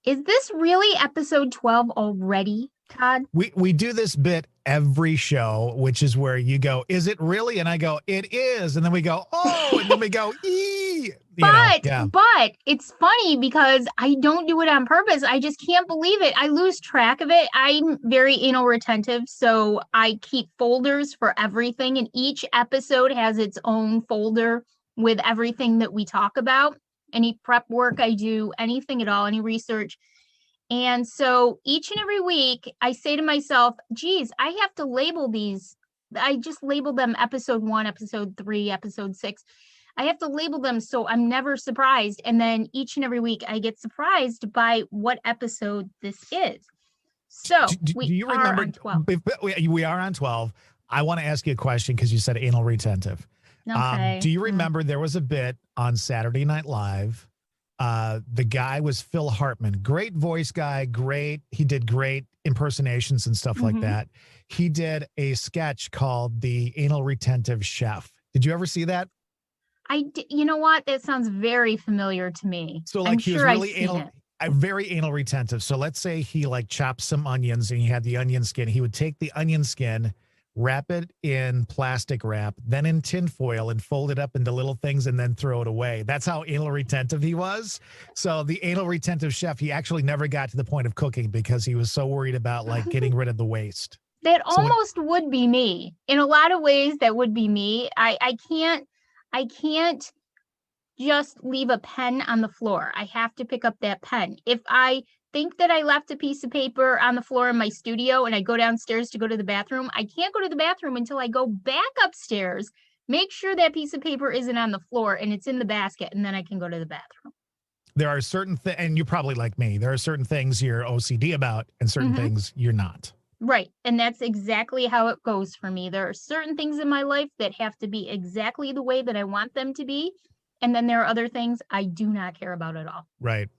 Is this really episode 12 already, Todd? We do this bit every show, which is where you go, is it really? And I go, it is. And then we go, oh, and then we go, ee. But it's funny because I don't do it on purpose. I just can't believe it. I lose track of it. I'm very anal retentive, so I keep folders for everything, and each episode has its own folder with everything that we talk about, any prep work I do, anything at all, any research. And so each and every week I say to myself, geez, I have to label these. I just label them episode 1, episode 3, episode 6. I have to label them so I'm never surprised. And then each and every week I get surprised by what episode this is. So do you remember, on 12. We are on 12. I want to ask you a question because you said anal retentive. Okay. Do you remember there was a bit on Saturday Night Live? The guy was Phil Hartman, great voice guy, great. He did great impersonations and stuff like that. He did a sketch called The Anal Retentive Chef. Did you ever see that? You know what? That sounds very familiar to me. So like he was really very anal retentive. So let's say he like chopped some onions and he had the onion skin. He would take the onion skin, wrap it in plastic wrap, then in tin foil and fold it up into little things and then throw it away. That's how anal retentive he was. So the anal retentive chef, he actually never got to the point of cooking because he was so worried about like getting rid of the waste. That almost would be me. In a lot of ways, that would be me. I can't just leave a pen on the floor. I have to pick up that pen. If I think that I left a piece of paper on the floor in my studio and I go downstairs to go to the bathroom, I can't go to the bathroom until I go back upstairs, make sure that piece of paper isn't on the floor and it's in the basket, and then I can go to the bathroom. There are certain things, and you're probably like me, there are certain things you're OCD about and certain things you're not. Right. And that's exactly how it goes for me. There are certain things in my life that have to be exactly the way that I want them to be. And then there are other things I do not care about at all. Right.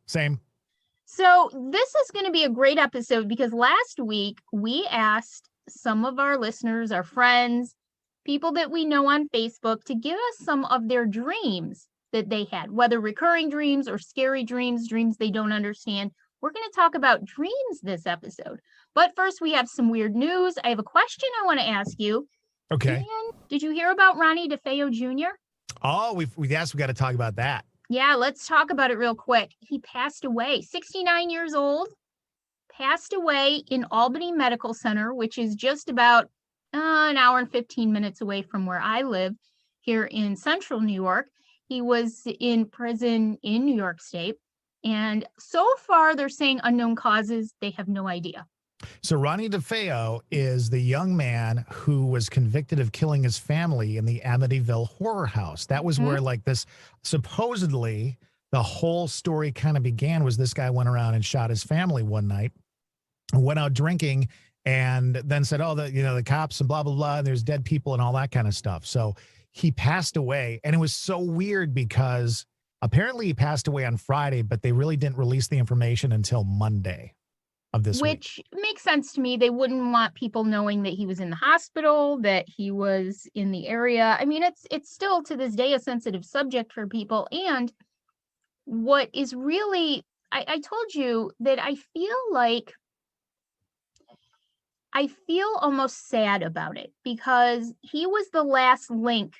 Same. So this is going to be a great episode because last week we asked some of our listeners, our friends, people that we know on Facebook to give us some of their dreams that they had, whether recurring dreams or scary dreams, dreams they don't understand. We're going to talk about dreams this episode. But first, we have some weird news. I have a question I want to ask you. Okay. And did you hear about Ronnie DeFeo Jr.? Oh, we got to talk about that. Yeah, let's talk about it real quick. He passed away, 69 years old, passed away in Albany Medical Center, which is just about an hour and 15 minutes away from where I live here in central New York. He was in prison in New York State. And so far, they're saying unknown causes. They have no idea. So Ronnie DeFeo is the young man who was convicted of killing his family in the Amityville horror house. That was where like this supposedly the whole story kind of began, was this guy went around and shot his family one night, went out drinking, and then said, oh, the cops and blah, blah, blah, and there's dead people and all that kind of stuff. So he passed away. And it was so weird because apparently he passed away on Friday, but they really didn't release the information until Monday of this week. Which makes sense to me. They wouldn't want people knowing that he was in the hospital, that he was in the area. I mean, it's still to this day a sensitive subject for people. And what is really, I told you that I feel almost sad about it because he was the last link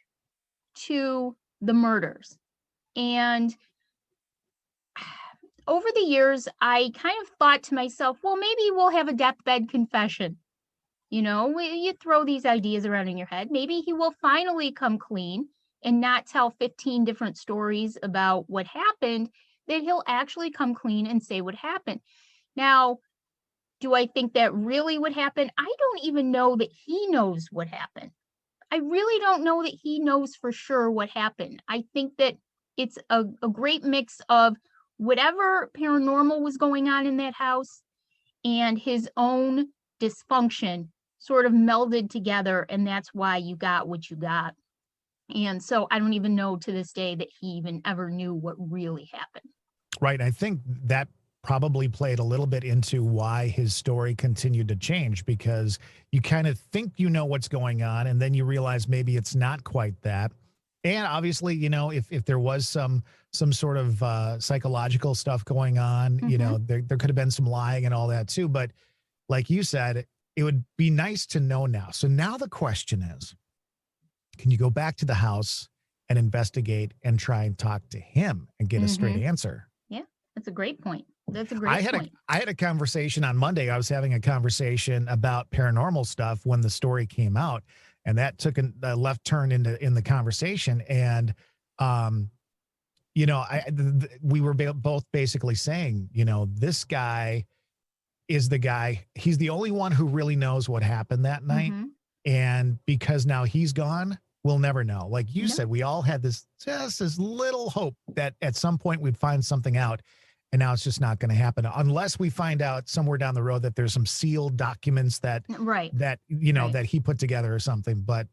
to the murders. And over the years, I kind of thought to myself, well, maybe we'll have a deathbed confession. You know, you throw these ideas around in your head. Maybe he will finally come clean and not tell 15 different stories about what happened, that he'll actually come clean and say what happened. Now, do I think that really would happen? I don't even know that he knows what happened. I really don't know that he knows for sure what happened. I think that it's a great mix of whatever paranormal was going on in that house and his own dysfunction sort of melded together, and that's why you got what you got. And so I don't even know to this day that he even ever knew what really happened. Right. I think that probably played a little bit into why his story continued to change, because you kind of think you know what's going on, and then you realize maybe it's not quite that. And obviously, if there was some sort of psychological stuff going on, there could have been some lying and all that too. But like you said, it would be nice to know now. So now the question is, can you go back to the house and investigate and try and talk to him and get a straight answer? Yeah, that's a great point. That's a great point. I had a conversation on Monday. I was having a conversation about paranormal stuff when the story came out, and that took a left turn in the conversation. And, we were both basically saying, this guy is the guy. He's the only one who really knows what happened that night. And because now he's gone, we'll never know. Like you said, we all had this little hope that at some point we'd find something out. And now it's just not going to happen unless we find out somewhere down the road that there's some sealed documents that he put together or something. But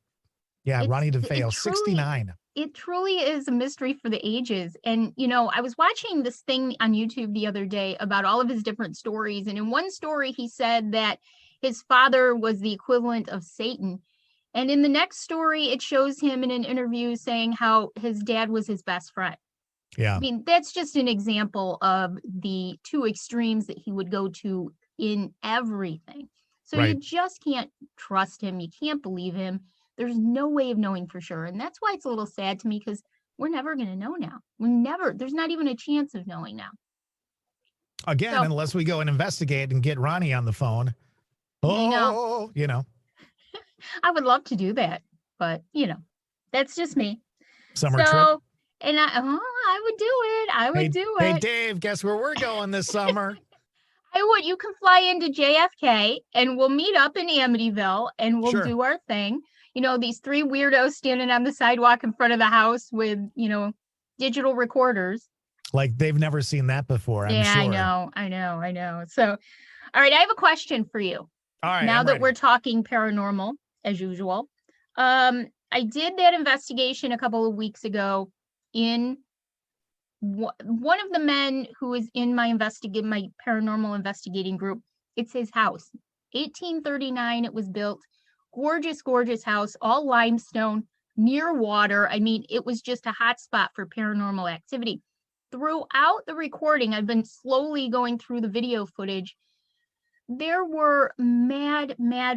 yeah, Ronnie DeFeo, 69. It truly is a mystery for the ages. And, I was watching this thing on YouTube the other day about all of his different stories. And in one story, he said that his father was the equivalent of Satan. And in the next story, it shows him in an interview saying how his dad was his best friend. Yeah. I mean, that's just an example of the two extremes that he would go to in everything. So you just can't trust him. You can't believe him. There's no way of knowing for sure. And that's why it's a little sad to me, because we're never going to know now. There's not even a chance of knowing now. Again, unless we go and investigate and get Ronnie on the phone. Oh, I would love to do that, but that's just me. Summer trip. And I would do it. I would do it. Hey, Dave, guess where we're going this summer? You can fly into JFK and we'll meet up in Amityville and we'll do our thing. These three weirdos standing on the sidewalk in front of the house with, digital recorders. Like they've never seen that before, I'm sure. I know. So, all right, I have a question for you. All right. Now that we're talking paranormal, as usual. I did that investigation a couple of weeks ago in one of the men who is in my paranormal investigating group. It's his house. 1839 it was built. Gorgeous house, all limestone, near water. I mean, it was just a hot spot for paranormal activity. Throughout the recording, I've been slowly going through the video footage. There were mad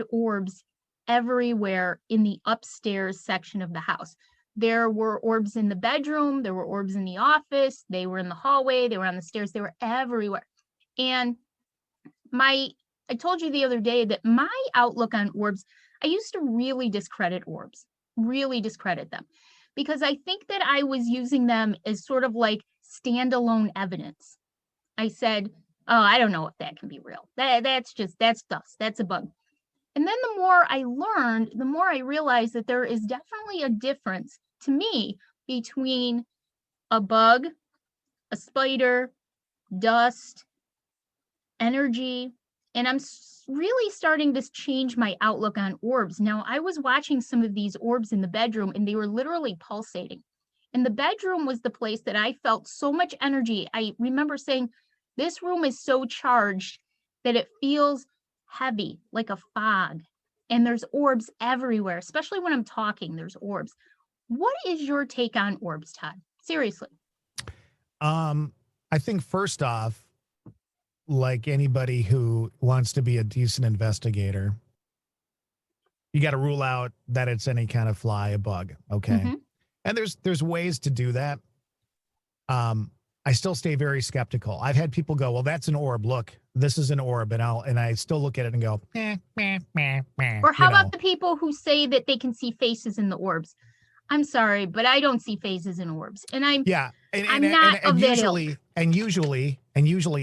orbs everywhere in the upstairs section of the house. There were orbs in the bedroom. There were orbs in the office. They were in the hallway. They were on the stairs. They were everywhere. And I told you the other day that my outlook on orbs, I used to really discredit orbs, really discredit them, because I think that I was using them as sort of like standalone evidence. I said, oh, I don't know if that can be real. That's dust. That's a bug. And then the more I learned, the more I realized that there is definitely a difference to me between a bug, a spider, dust, energy. And I'm really starting to change my outlook on orbs. Now, I was watching some of these orbs in the bedroom and they were literally pulsating. And the bedroom was the place that I felt so much energy. I remember saying, this room is so charged that it feels heavy, like a fog. And there's orbs everywhere, especially when I'm talking, there's orbs. What is your take on orbs, Todd? Seriously. I think first off, like anybody who wants to be a decent investigator, you got to rule out that it's any kind of fly, a bug. Okay. Mm-hmm. And there's ways to do that. I still stay very skeptical. I've had people go, well, that's an orb. Look, this is an orb. And I still look at it and go, Or how about the people who say that they can see faces in the orbs? I'm sorry, but I don't see faces in orbs. And I'm not of that ilk. And usually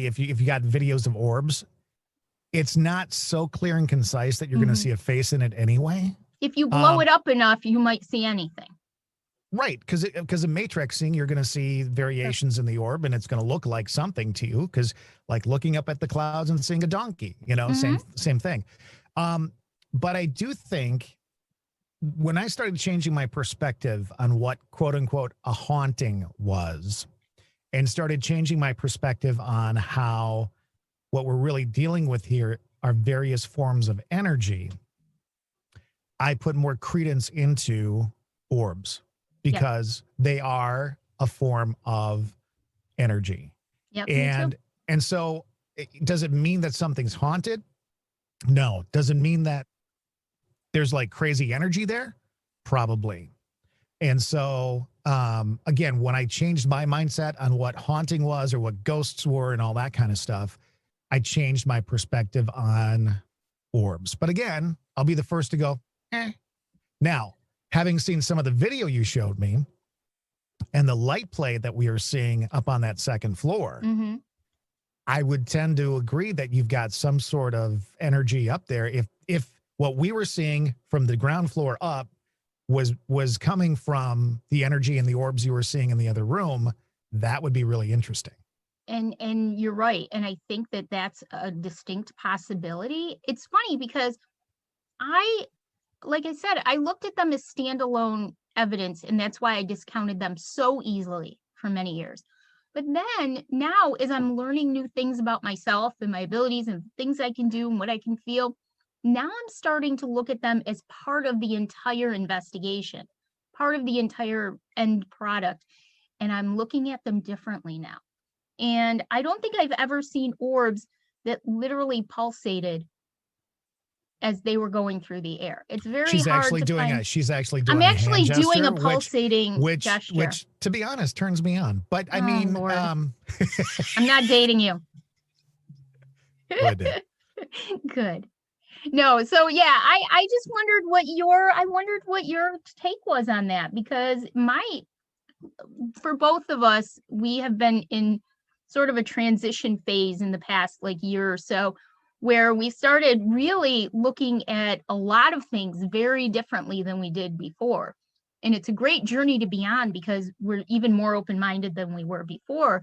if you got videos of orbs, it's not so clear and concise that you're going to see a face in it anyway. If you blow it up enough, you might see anything. Right, because in matrixing, you're going to see variations in the orb, and it's going to look like something to you. Because like looking up at the clouds and seeing a donkey, same thing. But I do think when I started changing my perspective on what quote unquote a haunting was, and started changing my perspective on how what we're really dealing with here are various forms of energy, I put more credence into orbs. because they are a form of energy. Yep, me And too. and so does it mean that something's haunted? No. Does it mean that there's like crazy energy there? Probably. And so again, when I changed my mindset on what haunting was or what ghosts were and all that kind of stuff, I changed my perspective on orbs. But again, I'll be the first to go, eh. Now, having seen some of the video you showed me and the light play that we are seeing up on that second floor, Mm-hmm. I would tend to agree that you've got some sort of energy up there. If what we were seeing from the ground floor up was coming from the energy and the orbs you were seeing in the other room, that would be really interesting. And you're right. And I think that that's a distinct possibility. It's funny because like I said, I looked at them as standalone evidence, and that's why I discounted them so easily for many years. But then now, as I'm learning new things about myself and my abilities and things I can do and what I can feel, now I'm starting to look at them as part of the entire investigation, part of the entire end product. And I'm looking at them differently now. And I don't think I've ever seen orbs that literally pulsated as they were going through the air. It's very She's hard actually to doing find. a she's actually I'm doing a actually hand doing gesture, a pulsating gesture. which to be honest turns me on. But I Oh, mean, Lord. I'm not dating you. Good. Good. No, so yeah, I just wondered what your take was on that, because for both of us, we have been in sort of a transition phase in the past like year or so, where we started really looking at a lot of things very differently than we did before. And it's a great journey to be on because we're even more open-minded than we were before.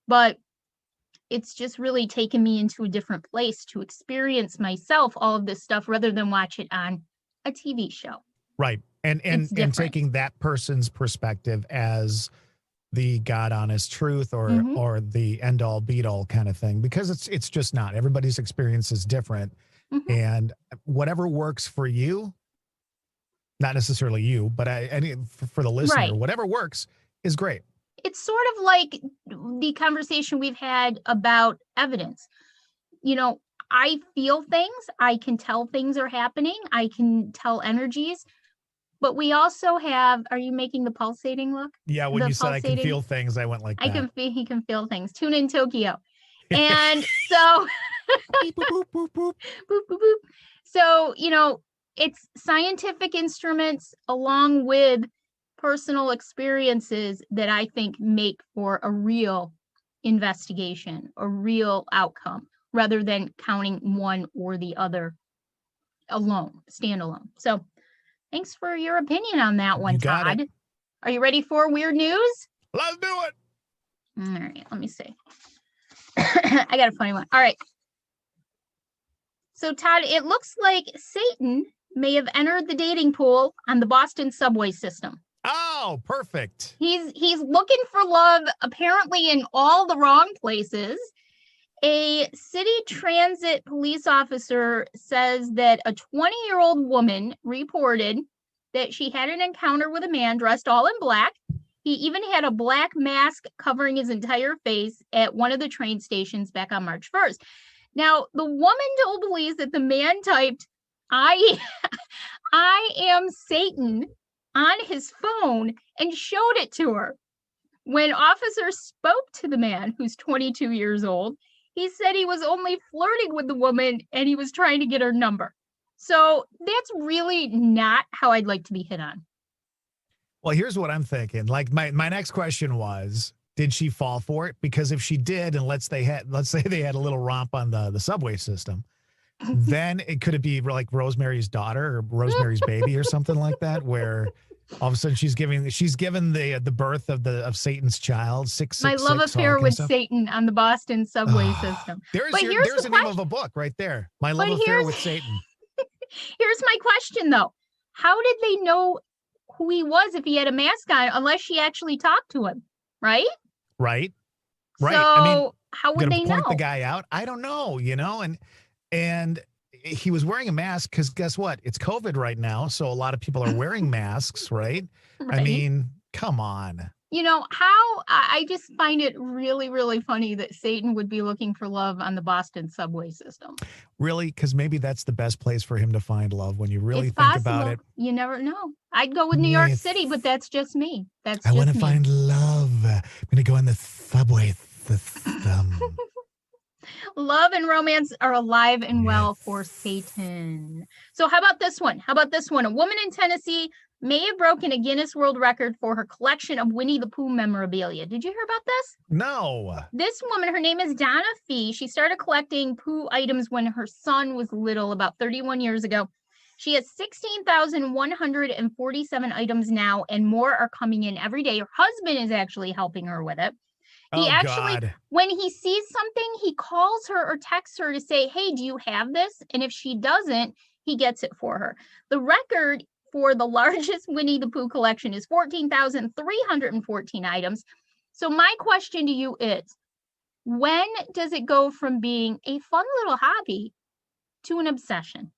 But it's just really taken me into a different place to experience myself all of this stuff rather than watch it on a TV show. Right. And taking that person's perspective as the God honest truth or the end all beat all kind of thing, because it's just not. Everybody's experience is different. Mm-hmm. And whatever works for you, not necessarily you, but for the listener, Right. whatever works is great. It's sort of like the conversation we've had about evidence. You know, I feel things, I can tell things are happening, I can tell energies, but we also have, are you making the pulsating look? Yeah, when you said I can feel things, I went like that. He can feel things. Tune in Tokyo. And so boop, boop, boop, boop. boop, boop, boop. So, you know, it's scientific instruments along with personal experiences that I think make for a real investigation, a real outcome, rather than counting one or the other alone, standalone. So thanks for your opinion on that one, Todd. Are you ready for weird news? Let's do it. All right, let me see. I got a funny one. All right. So, Todd, it looks like Satan may have entered the dating pool on the Boston subway system. Oh, perfect. He's looking for love apparently in all the wrong places. A city transit police officer says that a 20-year-old woman reported that she had an encounter with a man dressed all in black. He even had a black mask covering his entire face at one of the train stations back on March 1st. Now, the woman told police that the man typed, I am Satan on his phone and showed it to her. When officers spoke to the man, who's 22 years old, he said he was only flirting with the woman and he was trying to get her number. So that's really not how I'd like to be hit on. Well, here's what I'm thinking. Like my next question was, did she fall for it? Because if she did, and let's say they had a little romp on the subway system, then it could be like Rosemary's Daughter or Rosemary's Baby or something like that, where all of a sudden she's given the birth of Satan's child. 666. My love affair with Satan on the Boston subway system. There's the name of a book right there. My love affair with Satan. Here's my question though: how did they know who he was if he had a mask on, unless she actually talked to him? Right. So, I mean, how would they point know? the guy out? I don't know, and he was wearing a mask because guess what? It's COVID right now. So a lot of people are wearing masks, right? I Right. mean, come on. You know, how I just find it really, really funny that Satan would be looking for love on the Boston subway system. Really? Because maybe that's the best place for him to find love when you really It's think about possible. it. You never know. I'd go with New York City, but that's just me. That's I want just to me. find love. I'm going to go on the subway system. Love and romance are alive and well for Satan. So how about this one? How about this one? A woman in Tennessee may have broken a Guinness World Record for her collection of Winnie the Pooh memorabilia. Did you hear about this? No. This woman, her name is Donna Fee. She started collecting Pooh items when her son was little, about 31 years ago. She has 16,147 items now, and more are coming in every day. Her husband is actually helping her with it. He God. when he sees something, he calls her or texts her to say, hey, do you have this? And if she doesn't, he gets it for her. The record for the largest Winnie the Pooh collection is 14,314 items. So my question to you is, when does it go from being a fun little hobby to an obsession?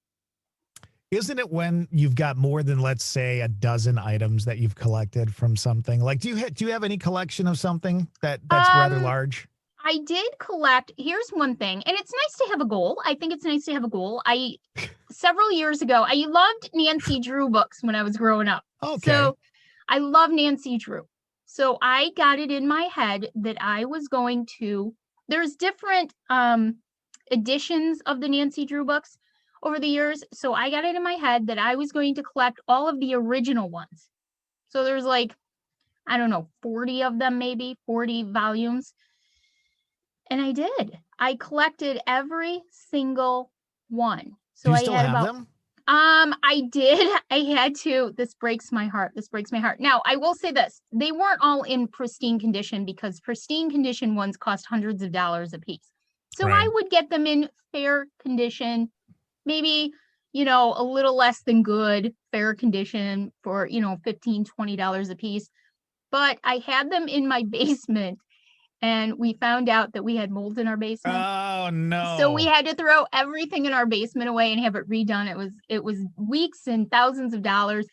Isn't it when you've got more than, let's say, a dozen items that you've collected from something? Like, do you have any collection of something that's rather large? I did collect. Here's one thing, and it's nice to have a goal. I think it's nice to have a goal. Several years ago, I loved Nancy Drew books when I was growing up. Okay. So I love Nancy Drew. So I got it in my head that I was going to, there's different editions of the Nancy Drew books over the years. So I got it in my head that I was going to collect all of the original ones. So there's like, I don't know, 40 of them, maybe 40 volumes. And I did. I collected every single one. So Do you still have them? I did. I had to. This breaks my heart. Now, I will say this. They weren't all in pristine condition because pristine condition ones cost hundreds of dollars a piece. So Right. I would get them in fair condition, maybe, a little less than good, fair condition for, $15, $20 a piece. But I had them in my basement. And we found out that we had mold in our basement. Oh no. So we had to throw everything in our basement away and have it redone. It was weeks and thousands of dollars,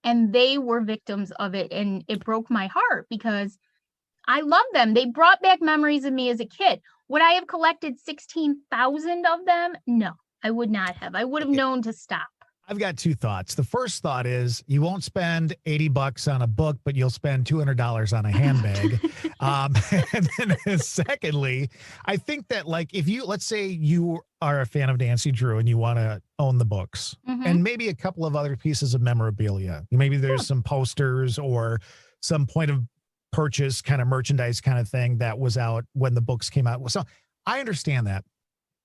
and they were victims of it. And it broke my heart because I love them. They brought back memories of me as a kid. Would I have collected 16,000 of them? No, I would not have. I would have known to stop. I've got two thoughts. The first thought is you won't spend $80 on a book, but you'll spend $200 on a handbag. And then secondly, I think that like if you, let's say you are a fan of Nancy Drew and you want to own the books and maybe a couple of other pieces of memorabilia, maybe there's some posters or some point of purchase kind of merchandise kind of thing that was out when the books came out. So I understand that.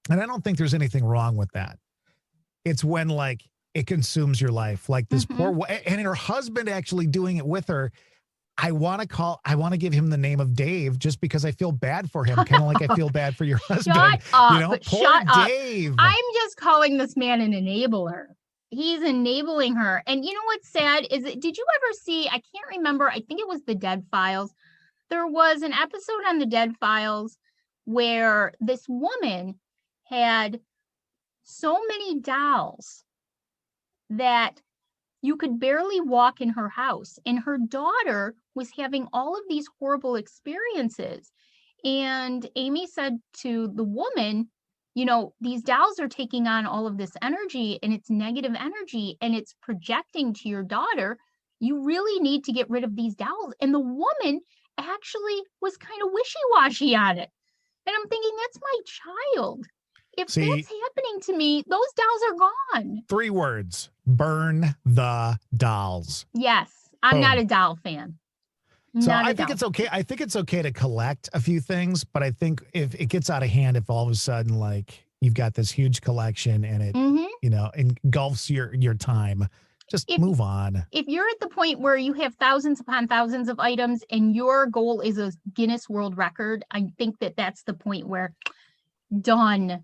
And I don't think there's anything wrong with that. It's when like, it consumes your life like this poor and her husband actually doing it with her. I want to give him the name of Dave just because I feel bad for him. Kind of like I feel bad for your husband. Shut up, poor Dave. I'm just calling this man an enabler. He's enabling her. And you know what's sad is did you ever see, I can't remember, I think it was the Dead Files. There was an episode on the Dead Files where this woman had so many dolls that you could barely walk in her house. And her daughter was having all of these horrible experiences. And Amy said to the woman, these dolls are taking on all of this energy and it's negative energy and it's projecting to your daughter. You really need to get rid of these dolls. And the woman actually was kind of wishy-washy on it. And I'm thinking, that's my child. If that's happening to me, those dolls are gone. 3 words: burn the dolls. Yes, I'm not a doll fan. So I think it's okay. I think it's okay to collect a few things, but I think if it gets out of hand, if all of a sudden like you've got this huge collection and it, engulfs your time, just move on. If you're at the point where you have thousands upon thousands of items and your goal is a Guinness World Record, I think that's the point where done.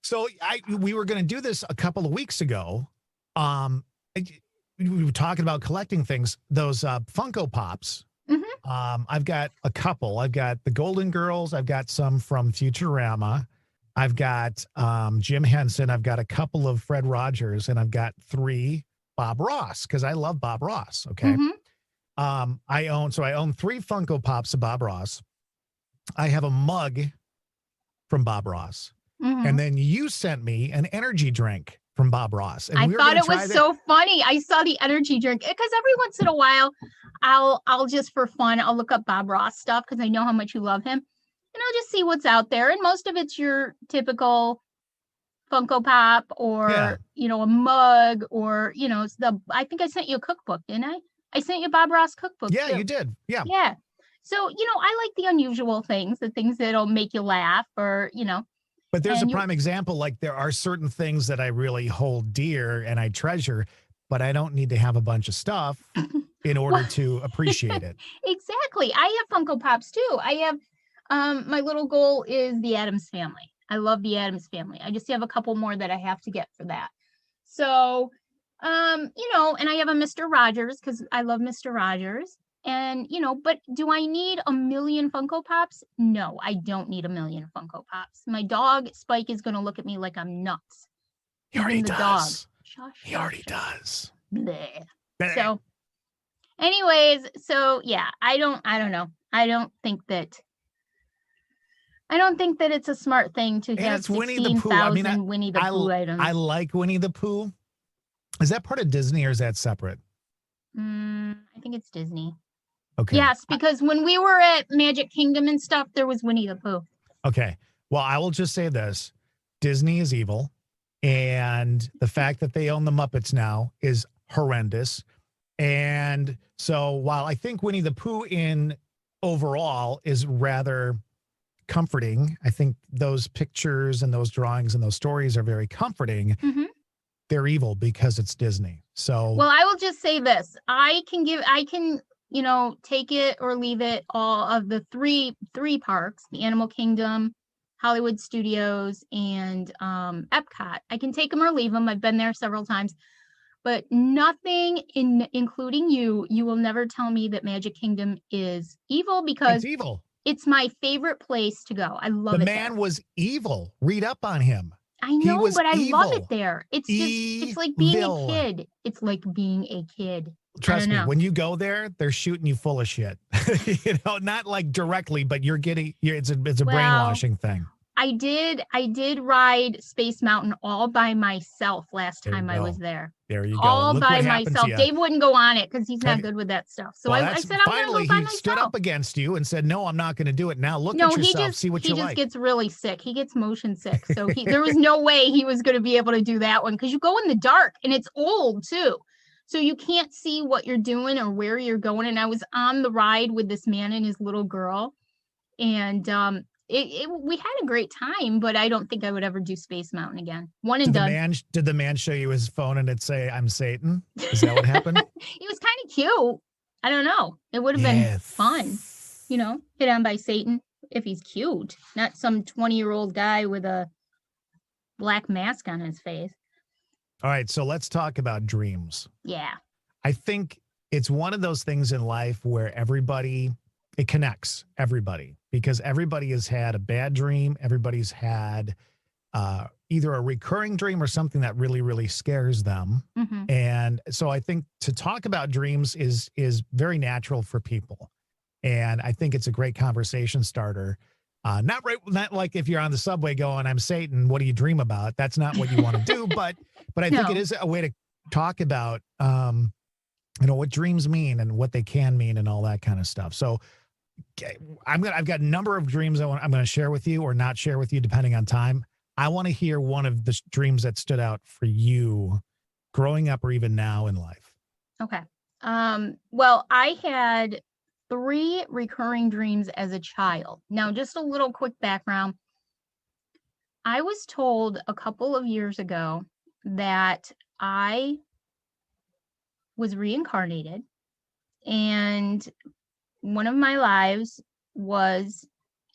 So we were going to do this a couple of weeks ago. We were talking about collecting things, those Funko Pops. I've got a couple. I've got the Golden Girls. I've got some from Futurama. I've got Jim Henson. I've got a couple of Fred Rogers, and I've got 3 Bob Ross because I love Bob Ross. Okay. Mm-hmm. I own 3 Funko Pops of Bob Ross. I have a mug from Bob Ross. Mm-hmm. And then you sent me an energy drink from Bob Ross. And I we were thought gonna it was so funny. I saw the energy drink because every once in a while, I'll just for fun, I'll look up Bob Ross stuff because I know how much you love him, and I'll just see what's out there. And most of it's your typical Funko Pop or a mug or I think I sent you a cookbook, didn't I? I sent you a Bob Ross cookbook. Yeah, too. you did. Yeah. Yeah. So, I like the unusual things, the things that'll make you laugh or, But there's a prime example. Like there are certain things that I really hold dear and I treasure, but I don't need to have a bunch of stuff in order to appreciate it. Exactly. I have Funko Pops too. I have, my little goal is the Addams Family. I love the Addams Family. I just have a couple more that I have to get for that. So, and I have a Mr. Rogers because I love Mr. Rogers. And, but do I need a million Funko Pops? No, I don't need a million Funko Pops. My dog, Spike, is going to look at me like I'm nuts. He already does. Dog. He already does. Bleh. So, anyways, yeah, I don't know. I don't think that it's a smart thing to have 16,000 Winnie the Pooh items. I like Winnie the Pooh. Is that part of Disney or is that separate? I think it's Disney. Okay. Yes, because when we were at Magic Kingdom and stuff, there was Winnie the Pooh. Okay. Well, I will just say this. Disney is evil. And the fact that they own the Muppets now is horrendous. And so while I think Winnie the Pooh in overall is rather comforting, I think those pictures and those drawings and those stories are very comforting. Mm-hmm. They're evil because it's Disney. So, well, I will just say this. I can take it or leave it, all of the three parks, the Animal Kingdom, Hollywood Studios, and Epcot. I can take them or leave them. I've been there several times, but nothing including you will never tell me that Magic Kingdom is evil because it's evil. It's my favorite place to go. I love it. The man was evil. Read up on him. I know, but I love it there. It's like being a kid. It's like being a kid. Trust me, when you go there, they're shooting you full of shit. Not like directly, but it's a brainwashing thing. I did ride Space Mountain all by myself last time I was there. There you go. All by myself. Dave wouldn't go on it because he's not good with that stuff. So I said, I'm going to go by myself. He stood up against you and said, no, I'm not going to do it. Now look at yourself, see what you like. He just gets really sick. He gets motion sick. So there was no way he was going to be able to do that one because you go in the dark and it's old too. So you can't see what you're doing or where you're going. And I was on the ride with this man and his little girl. And we had a great time, but I don't think I would ever do Space Mountain again. One and done. Did the man show you his phone and it say, I'm Satan? Is that what happened? He was kind of cute. I don't know. It would have been fun, hit on by Satan if he's cute, not some 20-year-old guy with a black mask on his face. All right, so let's talk about dreams. Yeah. I think it's one of those things in life where it connects everybody because everybody has had a bad dream. Everybody's had either a recurring dream or something that really, really scares them. Mm-hmm. And so I think to talk about dreams is very natural for people. And I think it's a great conversation starter. Not like if you're on the subway going, I'm Satan, what do you dream about? That's not what you want to do. But I think it is a way to talk about, what dreams mean and what they can mean and all that kind of stuff. So I've got a number of dreams I'm going to share with you or not share with you, depending on time. I want to hear one of the dreams that stood out for you growing up or even now in life. Okay. Well, I had 3 recurring dreams as a child. Now, just a little quick background. I was told a couple of years ago that I was reincarnated and one of my lives was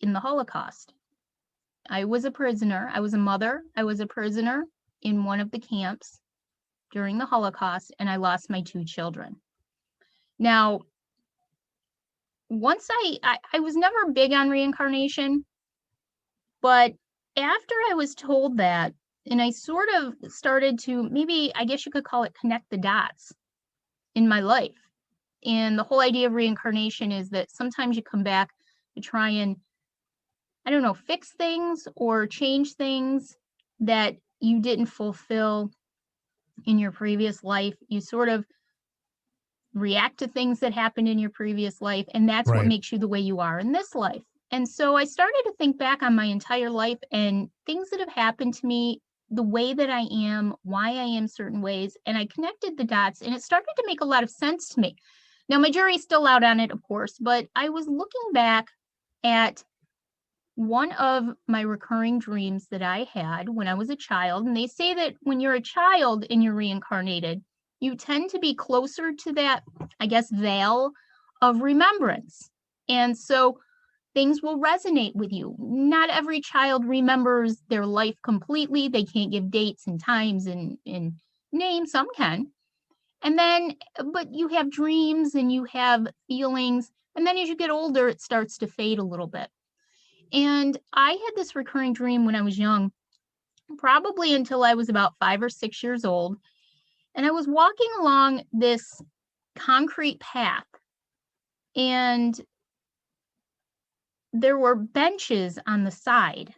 in the Holocaust. I was a prisoner. I was a mother. I was a prisoner in one of the camps during the Holocaust, and I lost my 2 children. Now, once I was never big on reincarnation, but after I was told that, and I sort of started to, maybe, I guess you could call it, connect the dots in my life. And the whole idea of reincarnation is that sometimes you come back to try and, I don't know, fix things or change things that you didn't fulfill in your previous life. You sort of react to things that happened in your previous life, and that's what Right. makes you the way you are in this life. And so I started to think back on my entire life and things that have happened to me, the way that I am, why I am certain ways, and I connected the dots, and it started to make a lot of sense to me. Now, my jury's still out on it, of course, but I was looking back at one of my recurring dreams that I had when I was a child. And they say that when you're a child and you're reincarnated, you tend to be closer to that, I guess, veil of remembrance. And so things will resonate with you. Not every child remembers their life completely. They can't give dates and times and names. Some can. And then, but you have dreams and you have feelings. And then as you get older, it starts to fade a little bit. And I had this recurring dream when I was young, probably until I was about 5 or 6 years old. And I was walking along this concrete path, and there were benches on the side.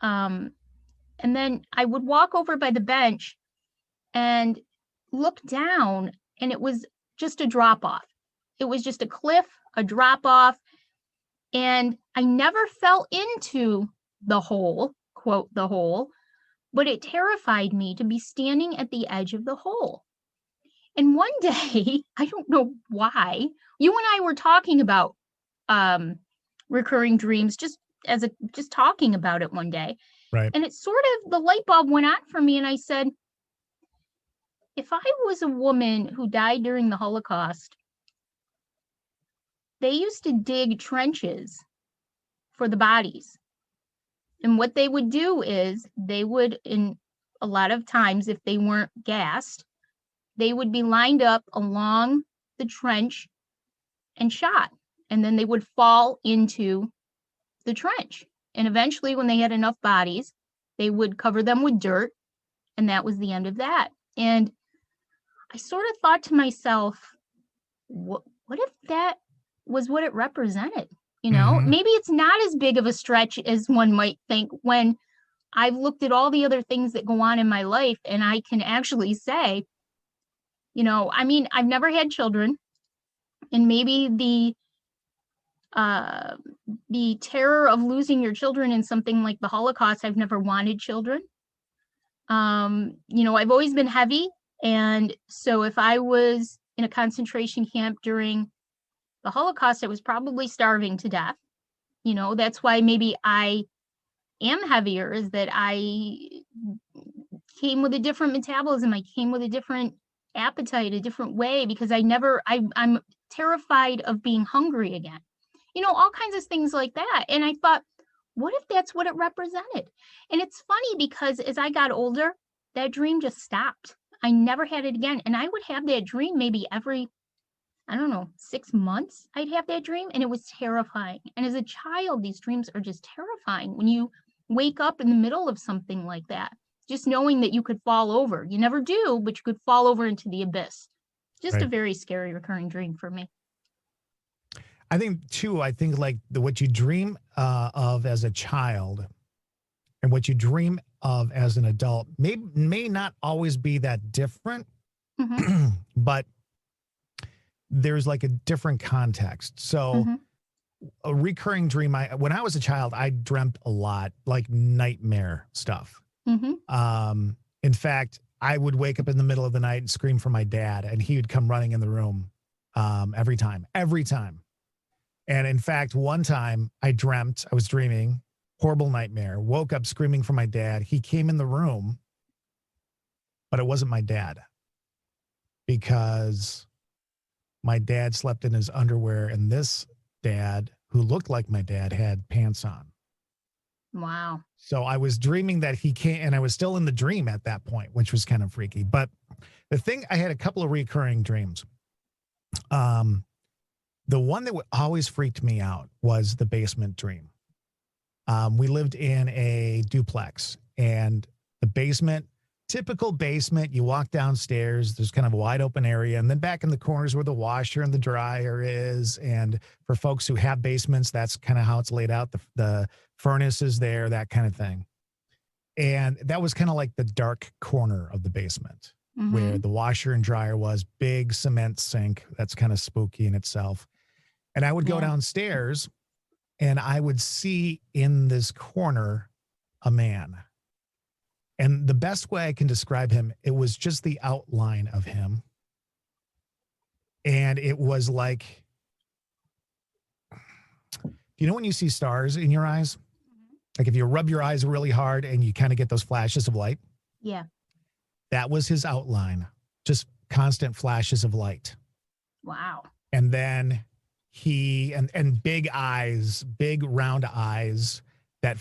And then I would walk over by the bench and look down, and it was just a drop off. It was just a cliff, a drop off. And I never fell into the hole, quote, the hole, but it terrified me to be standing at the edge of the hole. And one day, I don't know why, you and I were talking about recurring dreams, just talking about it one day. Right. And it sort of, the light bulb went on for me, and I said, if I was a woman who died during the Holocaust, they used to dig trenches for the bodies. And what they would do is they would, in a lot of times, if they weren't gassed, they would be lined up along the trench and shot. And then they would fall into the trench. And eventually, when they had enough bodies, they would cover them with dirt. And that was the end of that. And I sort of thought to myself, what if that was what it represented? You know, maybe it's not as big of a stretch as one might think when I've looked at all the other things that go on in my life, and I can actually say, you know, I mean, I've never had children, and maybe the terror of losing your children in something like the Holocaust, I've never wanted children. You know, I've always been heavy, and so if I was in a concentration camp during the Holocaust, I was probably starving to death. You know, that's why maybe I am heavier, is that I came with a different metabolism. I came with a different appetite, a different way, because I'm terrified of being hungry again. You know, all kinds of things like that. And I thought, what if that's what it represented? And it's funny because as I got older, that dream just stopped. I never had it again. And I would have that dream maybe every, I don't know, 6 months, I'd have that dream, and it was terrifying. And as a child, these dreams are just terrifying when you wake up in the middle of something like that, just knowing that you could fall over. You never do, but you could fall over into the abyss. Just a very scary recurring dream for me. I think too, like what you dream of as a child and what you dream of as an adult may not always be that different, but there's like a different context. So a recurring dream, when I was a child, I dreamt a lot, like nightmare stuff. In fact, I would wake up in the middle of the night and scream for my dad, and he would come running in the room every time. And in fact, one time I was dreaming, horrible nightmare, woke up screaming for my dad. He came in the room, but it wasn't my dad, because my dad slept in his underwear, and this dad, who looked like my dad, had pants on. Wow. So I was dreaming that he came, and I was still in the dream at that point, which was kind of freaky. But the thing, I had a couple of recurring dreams. The one that always freaked me out was the basement dream. We lived in a duplex, and the basement, typical basement, you walk downstairs, there's kind of a wide open area, and then back in the corners where the washer and the dryer is. And for folks who have basements, that's kind of how it's laid out. The furnace is there, that kind of thing. And that was kind of like the dark corner of the basement where the washer and dryer was, big cement sink. That's kind of spooky in itself. And I would go downstairs and I would see in this corner a man. And the best way I can describe him, it was just the outline of him. And it was like, you know when you see stars in your eyes? Like if you rub your eyes really hard and you kind of get those flashes of light? Yeah. That was his outline, just constant flashes of light. Wow. And then he, and big eyes, big round eyes that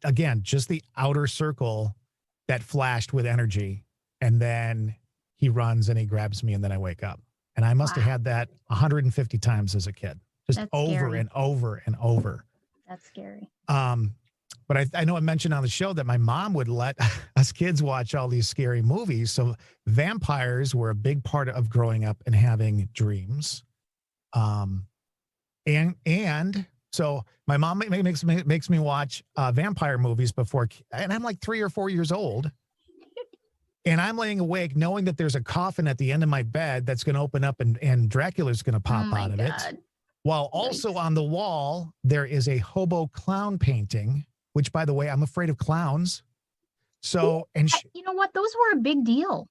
again, just the outer circle that flashed with energy. And then he runs and he grabs me and then I wake up. And I must have had that 150 times as a kid, just That's over scary. and over and over. That's scary. But I know I mentioned on the show that my mom would let us kids watch all these scary movies. So vampires were a big part of growing up and having dreams. And so my mom makes me watch vampire movies before, and I'm like 3 or 4 years old. And I'm laying awake knowing that there's a coffin at the end of my bed that's going to open up and Dracula's going to pop out of it. While also on the wall, there is a hobo clown painting, which, by the way, I'm afraid of clowns. So, and you know what? Those were a big deal.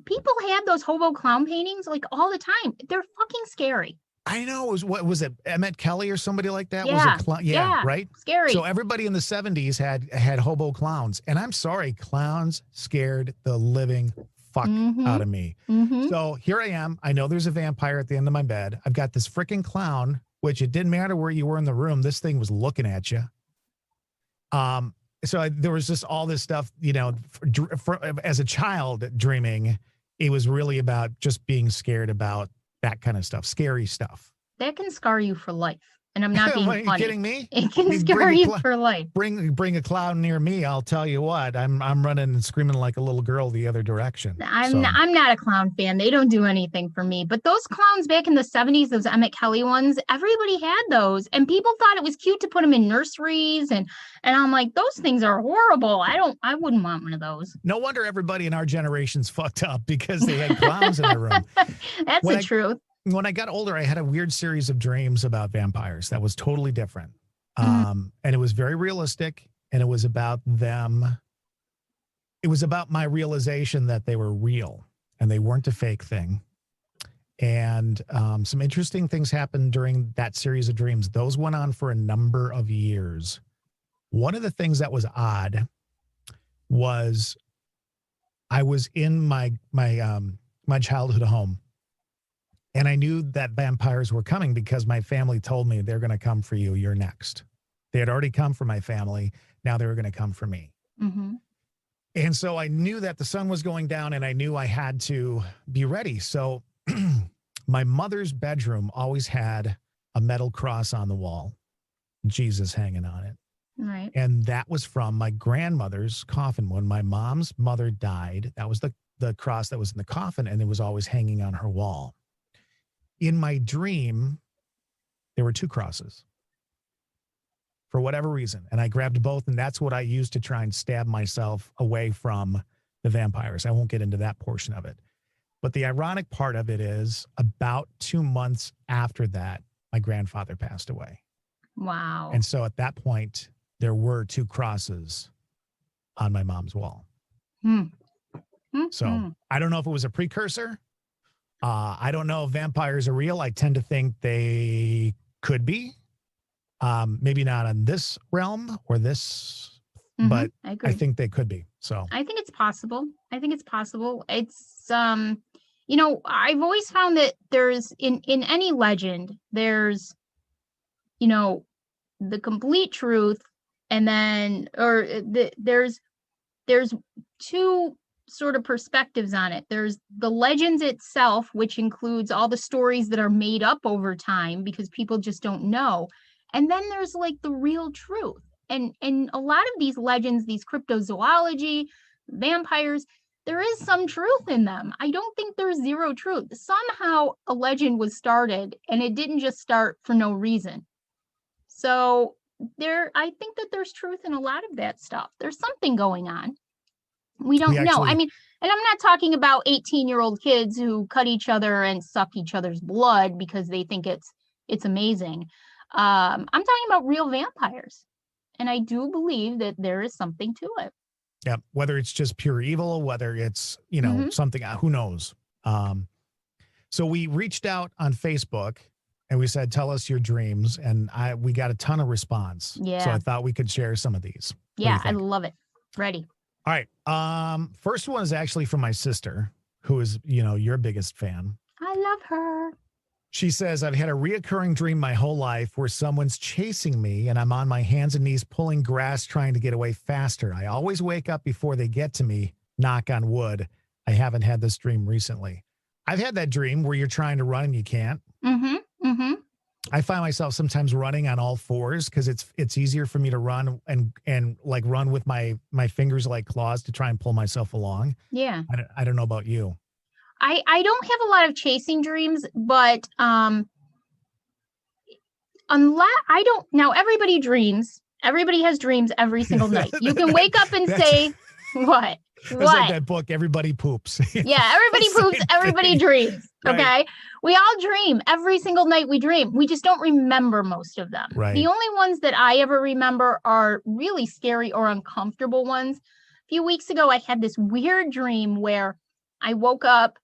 People had those hobo clown paintings like all the time. They're fucking scary. I know. What was it? Emmett Kelly or somebody like that? Yeah. Was a clown? Yeah, right. Scary. So everybody in the 70s had hobo clowns, and I'm sorry, clowns scared the living fuck out of me. So here I am. I know there's a vampire at the end of my bed. I've got this freaking clown, which it didn't matter where you were in the room. This thing was looking at you. So there was just all this stuff, you know, as a child dreaming, it was really about just being scared about that kind of stuff, scary stuff. That can scar you for life. And I'm not being funny. Are you kidding me? It can scar you for life. Bring a clown near me. I'll tell you what, I'm running and screaming like a little girl the other direction. I'm not a clown fan. They don't do anything for me. But those clowns back in the 70s, those Emmett Kelly ones, everybody had those. And people thought it was cute to put them in nurseries. And I'm like, those things are horrible. I wouldn't want one of those. No wonder everybody in our generation's fucked up because they had clowns in their room. That's the truth. When I got older, I had a weird series of dreams about vampires that was totally different. And it was very realistic. And it was about them. It was about my realization that they were real and they weren't a fake thing. And some interesting things happened during that series of dreams. Those went on for a number of years. One of the things that was odd was I was in my childhood home. And I knew that vampires were coming because my family told me they're going to come for you. You're next. They had already come for my family. Now they were going to come for me. And so I knew that the sun was going down and I knew I had to be ready. So my mother's bedroom always had a metal cross on the wall, Jesus hanging on it. Right. And that was from my grandmother's coffin. When my mom's mother died, that was the cross that was in the coffin and it was always hanging on her wall. In my dream, there were two crosses for whatever reason. And I grabbed both, and that's what I used to try and stab myself away from the vampires. I won't get into that portion of it. But the ironic part of it is about 2 months after that, my grandfather passed away. Wow. And so at that point, there were two crosses on my mom's wall. So I don't know if it was a precursor. I don't know if vampires are real. I tend to think they could be. Maybe not on this realm or this, but I think they could be. So I think it's possible. It's, you know, I've always found that there's in any legend, there's, you know, the complete truth. And then, there's two sort of perspectives on it. There's the legends itself, which includes all the stories that are made up over time because people just don't know. And then there's like the real truth. And a lot of these legends, these cryptozoology, vampires, there is some truth in them. I don't think there's zero truth. Somehow a legend was started, and it didn't just start for no reason. So I think that there's truth in a lot of that stuff. There's something going on. We don't know. I mean, and I'm not talking about 18-year-old kids who cut each other and suck each other's blood because they think it's amazing. I'm talking about real vampires. And I do believe that there is something to it. Yeah, whether it's just pure evil, whether it's, something, who knows? So we reached out on Facebook and we said, tell us your dreams. And we got a ton of response. Yeah. So I thought we could share some of these. Yeah, I love it. Ready. All right. First one is actually from my sister, who is, your biggest fan. I love her. She says, I've had a reoccurring dream my whole life where someone's chasing me and I'm on my hands and knees pulling grass trying to get away faster. I always wake up before they get to me, knock on wood. I haven't had this dream recently. I've had that dream where you're trying to run and you can't. Mm-hmm. Mm-hmm. I find myself sometimes running on all fours because it's easier for me to run and like run with my fingers like claws to try and pull myself along. Yeah. I don't know about you. I don't have a lot of chasing dreams, but unless I don't now everybody dreams. Everybody has dreams every single night. You can wake up and say what? It's like that book, Everybody Poops. Yeah, everybody poops, everybody dreams. Okay. Right. We all dream. Every single night we dream. We just don't remember most of them. Right. The only ones that I ever remember are really scary or uncomfortable ones. A few weeks ago, I had this weird dream where I woke up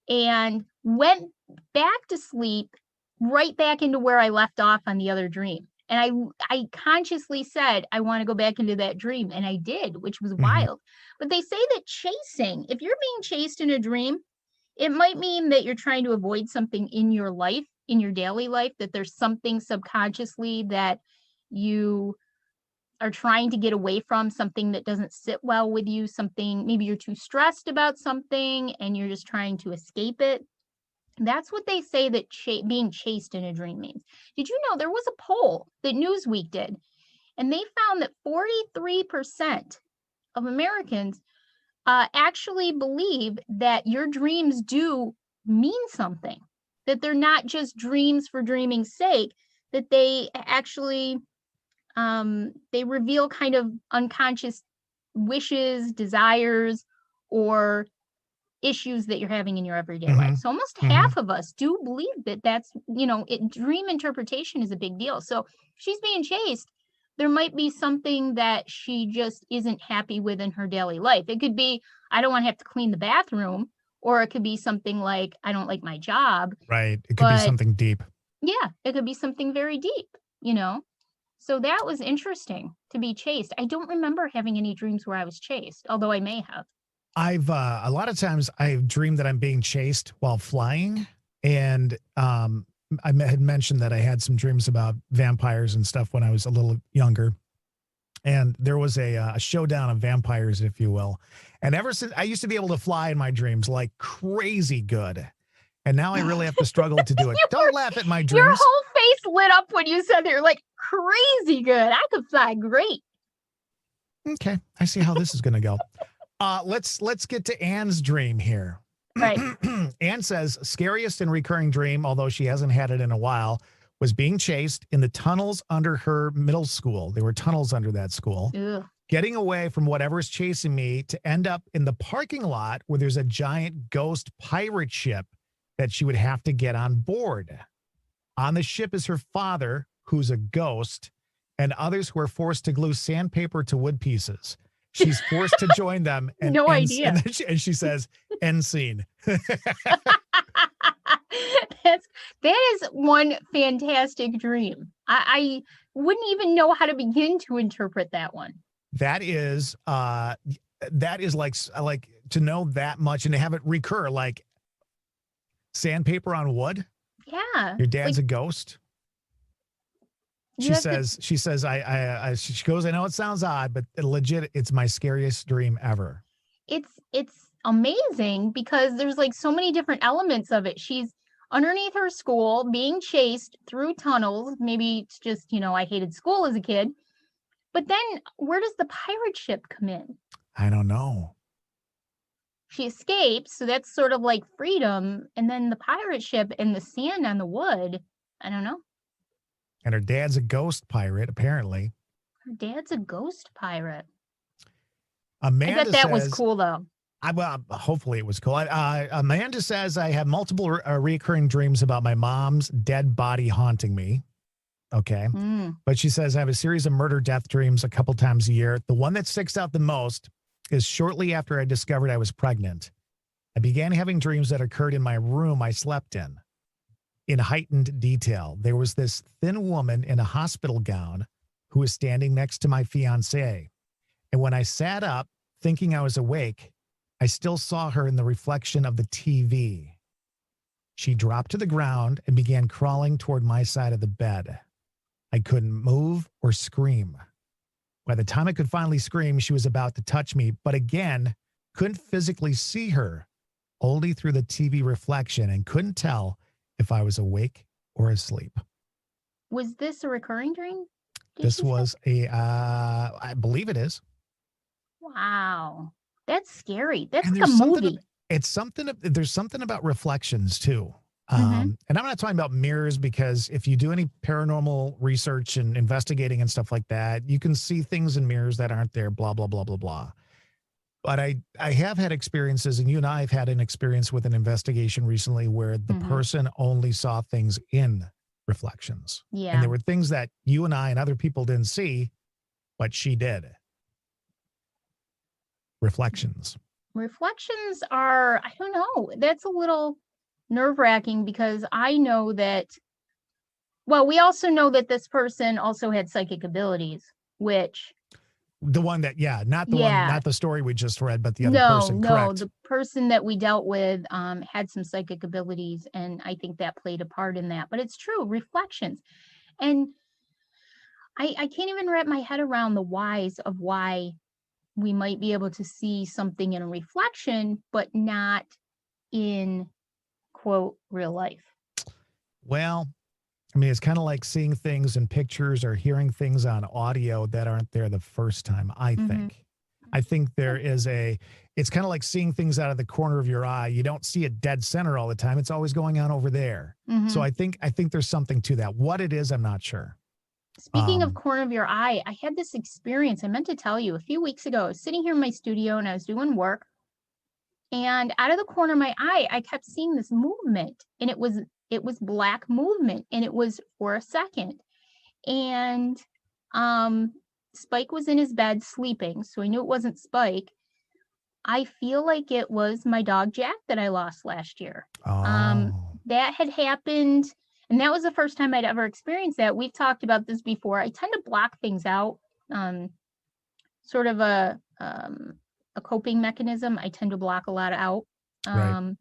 and went back to sleep, right back into where I left off on the other dream. And I consciously said, I want to go back into that dream. And I did, which was wild. But they say that chasing, if you're being chased in a dream, it might mean that you're trying to avoid something in your life, in your daily life, that there's something subconsciously that you are trying to get away from, something that doesn't sit well with you, something, maybe you're too stressed about something and you're just trying to escape it. That's what they say that being chased in a dream means. Did you know there was a poll that Newsweek did, and they found that 43% of Americans actually believe that your dreams do mean something, that they're not just dreams for dreaming's sake, that they actually they reveal kind of unconscious wishes, desires, or issues that you're having in your everyday life. So almost half of us do believe that that's, dream interpretation is a big deal. So if she's being chased, there might be something that she just isn't happy with in her daily life. It could be, I don't want to have to clean the bathroom, or it could be something like, I don't like my job. Right. It could be something deep. Yeah, it could be something very deep, So that was interesting, to be chased. I don't remember having any dreams where I was chased, although I may have. I've a lot of times I've dreamed that I'm being chased while flying, and I had mentioned that I had some dreams about vampires and stuff when I was a little younger, and there was a showdown of vampires, if you will. And ever since, I used to be able to fly in my dreams like crazy good, and now I really have to struggle to do it. Don't laugh at my dreams. Your whole face lit up when you said they're like crazy good. I could fly great. Okay, I see how this is going to go. Let's get to Anne's dream here. Right. Anne says, scariest and recurring dream, although she hasn't had it in a while, was being chased in the tunnels under her middle school. There were tunnels under that school. Ugh. Getting away from whatever's chasing me to end up in the parking lot where there's a giant ghost pirate ship that she would have to get on board. On the ship is her father, who's a ghost, and others who are forced to glue sandpaper to wood pieces. She's forced to join them. And, no idea. And she says, end scene. That is one fantastic dream. I wouldn't even know how to begin to interpret that one. That is like to know that much and to have it recur, like sandpaper on wood. Yeah. Your dad's a ghost. She says, she goes, I know it sounds odd, but legit, it's my scariest dream ever. It's amazing because there's like so many different elements of it. She's underneath her school being chased through tunnels. Maybe it's just, I hated school as a kid. But then where does the pirate ship come in? I don't know. She escapes, so that's sort of like freedom. And then the pirate ship and the sand on the wood, I don't know. And her dad's a ghost pirate, apparently. Her dad's a ghost pirate. Amanda I bet that says, was cool, though. Well, hopefully it was cool. Amanda says, I have multiple reoccurring dreams about my mom's dead body haunting me. Okay. But she says, I have a series of murder death dreams a couple times a year. The one that sticks out the most is shortly after I discovered I was pregnant. I began having dreams that occurred in my room I slept in heightened detail. There was this thin woman in a hospital gown who was standing next to my fiance. And when I sat up, thinking I was awake, I still saw her in the reflection of the TV. She dropped to the ground and began crawling toward my side of the bed. I couldn't move or scream. By the time I could finally scream, she was about to touch me, but again, couldn't physically see her, only through the TV reflection, and couldn't tell if I was awake or asleep. Was this a recurring dream? This was I believe it is. Wow. That's scary. That's And like a movie. There's something about reflections too. And I'm not talking about mirrors, because if you do any paranormal research and investigating and stuff like that, you can see things in mirrors that aren't there, blah, blah, blah, blah, blah. But I have had experiences, and you and I have had an experience with an investigation recently where the person only saw things in reflections. Yeah. And there were things that you and I and other people didn't see, but she did. Reflections are, I don't know, that's a little nerve-wracking, because I know that, well, we also know that this person also had psychic abilities, which the one that, not the story we just read, but the other person. Correct. The person that we dealt with had some psychic abilities, and I think that played a part in that. But it's true, reflections. And I can't even wrap my head around the whys of why we might be able to see something in a reflection, but not in, quote, real life. Well, I mean, it's kind of like seeing things in pictures or hearing things on audio that aren't there the first time, I think. I think it's kind of like seeing things out of the corner of your eye. You don't see it dead center all the time. It's always going on over there. So I think there's something to that. What it is, I'm not sure. Speaking of corner of your eye, I had this experience. I meant to tell you a few weeks ago. I was sitting here in my studio and I was doing work. And out of the corner of my eye, I kept seeing this movement. And it was black movement. And it was for a second. And Spike was in his bed sleeping. So I knew it wasn't Spike. I feel like it was my dog Jack that I lost last year. That had happened. And that was the first time I'd ever experienced that. We've talked about this before. I tend to block things out, sort of a coping mechanism. I tend to block a lot out. Right.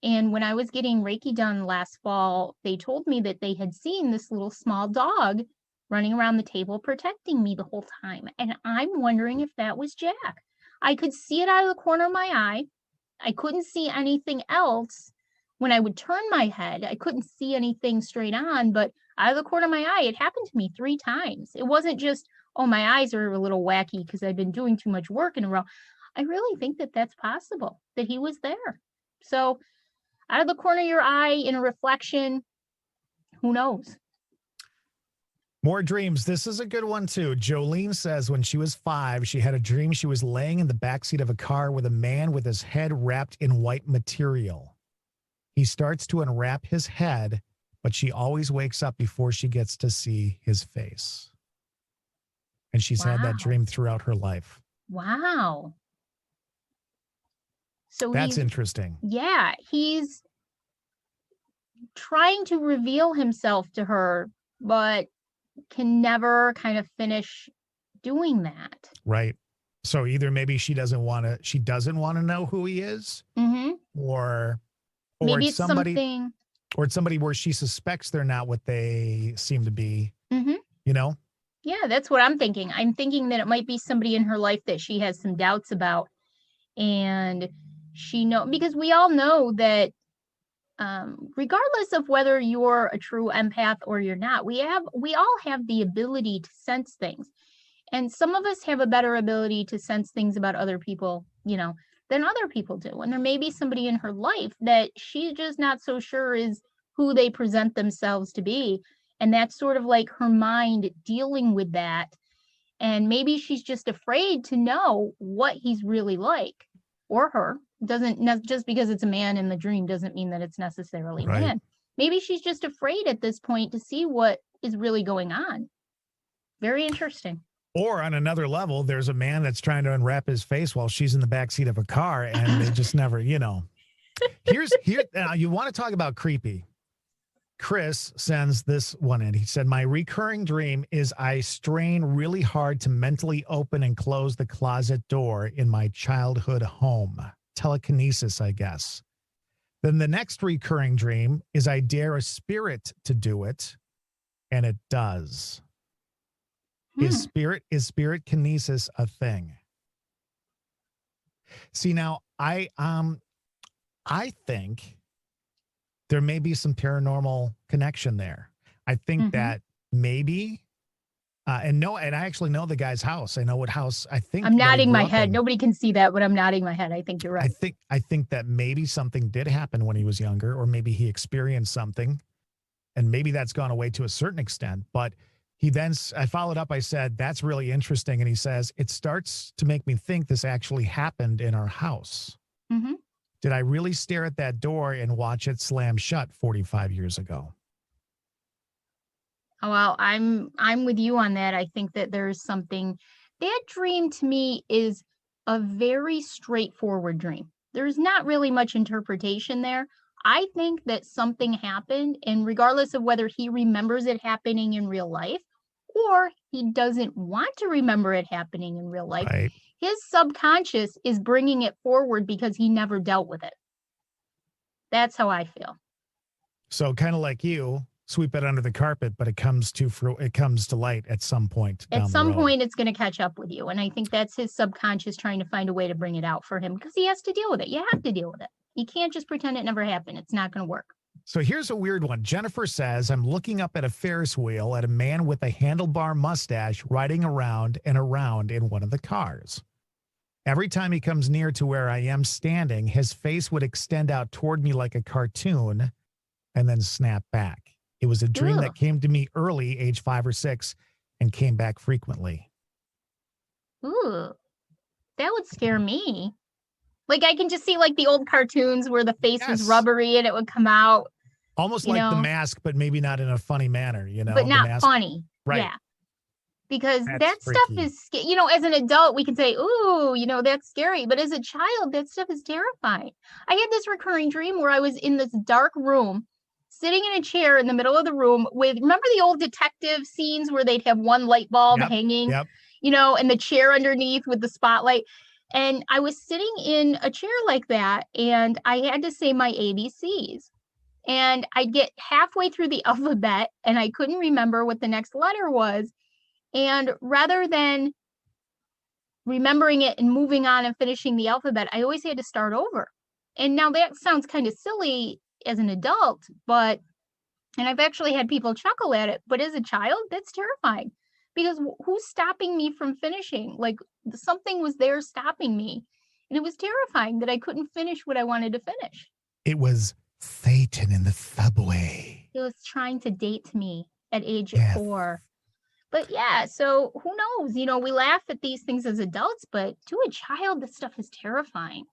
And when I was getting Reiki done last fall, they told me that they had seen this little small dog running around the table protecting me the whole time. And I'm wondering if that was Jack. I could see it out of the corner of my eye. I couldn't see anything else. When I would turn my head, I couldn't see anything straight on, but out of the corner of my eye, it happened to me 3 times. It wasn't just, oh, my eyes are a little wacky because I've been doing too much work in a row. I really think that that's possible, that he was there. So out of the corner of your eye in a reflection, who knows? More dreams. This is a good one, too. Jolene says when she was 5, she had a dream she was laying in the backseat of a car with a man with his head wrapped in white material. He starts to unwrap his head, but she always wakes up before she gets to see his face. And she's had that dream throughout her life. Wow. So that's interesting. Yeah, he's trying to reveal himself to her, but can never kind of finish doing that. Right. So either maybe she doesn't want to know who he is, or maybe it's something, or it's somebody where she suspects they're not what they seem to be. You know? Yeah, that's what I'm thinking. I'm thinking that it might be somebody in her life that she has some doubts about, and because we all know that regardless of whether you're a true empath or you're not, we all have the ability to sense things. And some of us have a better ability to sense things about other people, than other people do. And there may be somebody in her life that she's just not so sure is who they present themselves to be. And that's sort of like her mind dealing with that. And maybe she's just afraid to know what he's really like, or her. Just because it's a man in the dream doesn't mean that it's necessarily a man. Maybe she's just afraid at this point to see what is really going on. Very interesting. Or on another level, there's a man that's trying to unwrap his face while she's in the backseat of a car, and they just never, Here, you want to talk about creepy. Chris sends this one in. He said, my recurring dream is I strain really hard to mentally open and close the closet door in my childhood home. Telekinesis, I guess. Then the next recurring dream is I dare a spirit to do it, and it does. Is spirit kinesis a thing? See, now I think there may be some paranormal connection there. I think that maybe, and I actually know the guy's house. I know what house. I think I'm nodding my head. Nobody can see that, but I'm nodding my head. I think you're right. I think that maybe something did happen when he was younger, or maybe he experienced something, and maybe that's gone away to a certain extent. But I followed up. I said, that's really interesting. And he says, it starts to make me think this actually happened in our house. Mm-hmm. Did I really stare at that door and watch it slam shut 45 years ago? Well, I'm with you on that. I think that there's something. That dream to me is a very straightforward dream. There's not really much interpretation there. I think that something happened, and regardless of whether he remembers it happening in real life or he doesn't want to remember it happening in real life, right, his subconscious is bringing it forward because he never dealt with it. That's how I feel. So kind of like you, sweep it under the carpet, but it comes to light at some point. At some point, it's going to catch up with you. And I think that's his subconscious trying to find a way to bring it out for him, because he has to deal with it. You have to deal with it. You can't just pretend it never happened. It's not going to work. So here's a weird one. Jennifer says, I'm looking up at a Ferris wheel at a man with a handlebar mustache riding around and around in one of the cars. Every time he comes near to where I am standing, his face would extend out toward me like a cartoon and then snap back. It was a dream that came to me early, age 5 or 6, and came back frequently. Ooh, that would scare me. Like, I can just see like the old cartoons where the face was rubbery and it would come out. Almost like The Mask, but maybe not in a funny manner, But not funny. Right. Yeah. Because that stuff is, as an adult, we can say, ooh, that's scary. But as a child, that stuff is terrifying. I had this recurring dream where I was in this dark room, sitting in a chair in the middle of the room remember the old detective scenes where they'd have one light bulb hanging, and the chair underneath with the spotlight. And I was sitting in a chair like that, and I had to say my ABCs. And I'd get halfway through the alphabet, and I couldn't remember what the next letter was. And rather than remembering it and moving on and finishing the alphabet, I always had to start over. And now that sounds kind of silly as an adult, and I've actually had people chuckle at it, but as a child, that's terrifying, because who's stopping me from finishing? Like, something was there stopping me, and it was terrifying that I couldn't finish what I wanted to finish. It was Satan in the subway. It was trying to date me at age 4. But yeah, so who knows? We laugh at these things as adults, but to a child, this stuff is terrifying.